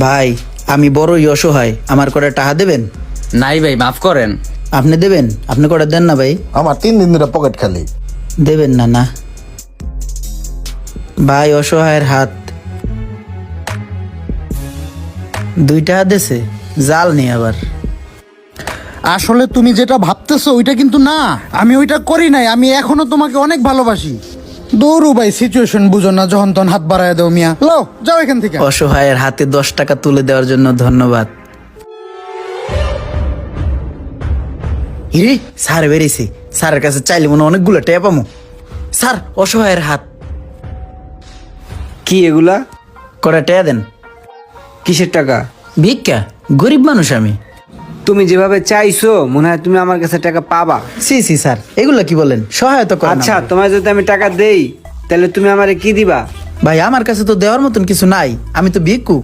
ভাই আমি বড়ই অসহায়, আমার করে টাকা দেবেন? নাই ভাই, মাফ করেন। আপনি দেবেন? আপনি করে দেন না ভাই। আমার 3 দিন ধরে পকেট খালি। দেবেন না? না ভাই, অসহায়ের হাত। 2 টাকা দেছে, জাল নেই আবার। আসলে তুমি যেটা ভাবতেছো ওইটা কিন্তু না, আমি ওইটা করি নাই। আমি এখনো তোমাকে অনেক ভালোবাসি। দৌড়ু ভাই, সিচুয়েশন বুঝো না, যখন তখন হাত বাড়ায় দাও মিয়া। লো যাও এখান থেকে। অসহায়ের হাতে 10 টাকা তুলে দেওয়ার জন্য ধন্যবাদ। ইরে স্যার বেরিয়েছে, স্যারের কাছে চাইলে মনে হয় অনেকগুলো টাকা পামো। স্যার, অসহায়ের হাত। কি এগুলা? কটা টাকা দেন। কিসের টাকা? ভিক্ষা, গরিব মানুষ আমি। তুমি যেভাবে চাইছো মনে হয় তুমি আমার কাছে টাকা পাবা। সি সি স্যার, এগুলো কি বলেন? সহায়তা করেন আচ্ছা, আমাকে। তোমায় যদি আমি টাকা দেই তাহলে তুমি আমারে কি দিবা? ভাই আমার কাছে তো দেওয়ার মতন কিছু নাই, আমি তো ভিক্ষুক।